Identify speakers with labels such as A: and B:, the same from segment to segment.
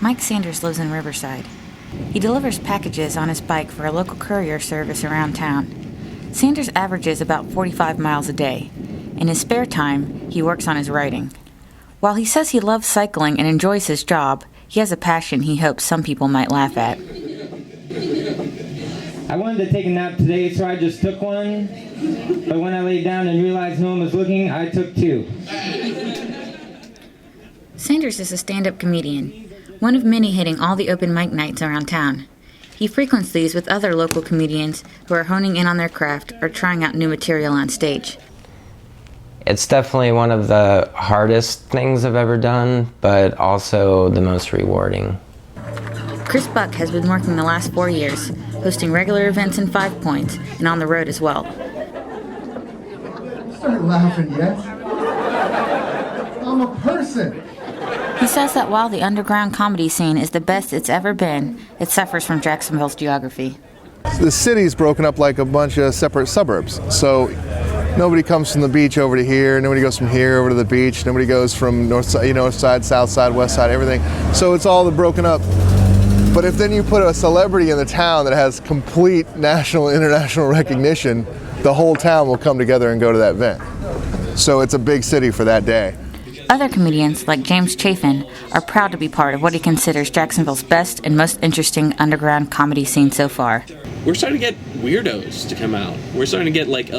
A: Mike Sanders lives in Riverside. He delivers packages on his bike for a local courier service around town. Sanders averages about 45 miles a day. In his spare time, he works on his writing. While he says he loves cycling and enjoys his job, he has a passion he hopes some people might laugh at.
B: I wanted to take a nap today, so I just took one. But when I laid down and realized no one was looking, I took two.
A: Sanders is a stand-up comedian, one of many hitting all the open mic nights around town. He frequents these with other local comedians who are honing in on their craft or trying out new material on stage.
C: It's definitely one of the hardest things I've ever done, but also the most rewarding.
A: Chris Buck has been working the last 4 years, hosting regular events in 5 Points and on the road as well.
D: Start laughing yet? I'm a person.
A: He says that while the underground comedy scene is the best it's ever been, it suffers from Jacksonville's geography.
E: The city's broken up like a bunch of separate suburbs. So nobody comes from the beach over to here, nobody goes from here over to the beach, nobody goes from north side, south side, west side, everything. So it's all broken up. But if then you put a celebrity in the town that has complete national, international recognition, the whole town will come together and go to that event. So it's a big city for that day.
A: Other comedians, like James Chafin, are proud to be part of what he considers Jacksonville's best and most interesting underground comedy scene so far.
F: We're starting to get weirdos to come out. We're starting to get like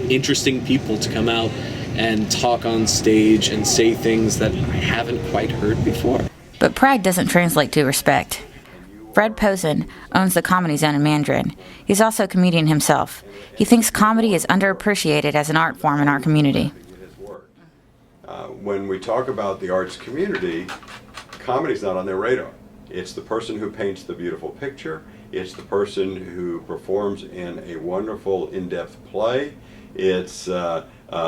F: interesting people to come out and talk on stage and say things that I haven't quite heard before.
A: But pride doesn't translate to respect. Fred Posen owns the Comedy Zone in Mandarin. He's also a comedian himself. He thinks comedy is underappreciated as an art form in our community.
G: When we talk about the arts community, comedy's not on their radar. It's the person who paints the beautiful picture. It's the person who performs in a wonderful in-depth play. It's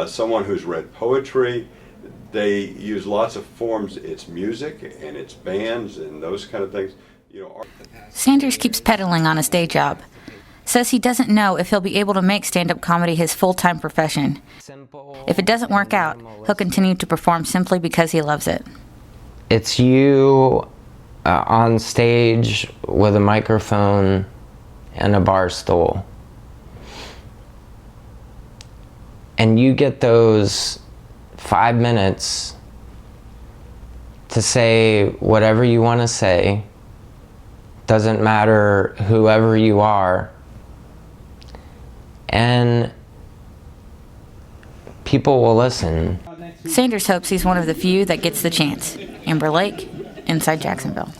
G: someone who's read poetry. They use lots of forms. It's music and it's bands and those kind of things.
A: Sanders keeps pedaling on his day job. Says he doesn't know if he'll be able to make stand-up comedy his full-time profession. If it doesn't work out, he'll continue to perform simply because he loves it.
C: It's you on stage with a microphone and a bar stool. And you get those 5 minutes to say whatever you want to say. Doesn't matter whoever you are. And people will listen.
A: Sanders hopes he's one of the few that gets the chance. Amber Lake, Inside Jacksonville.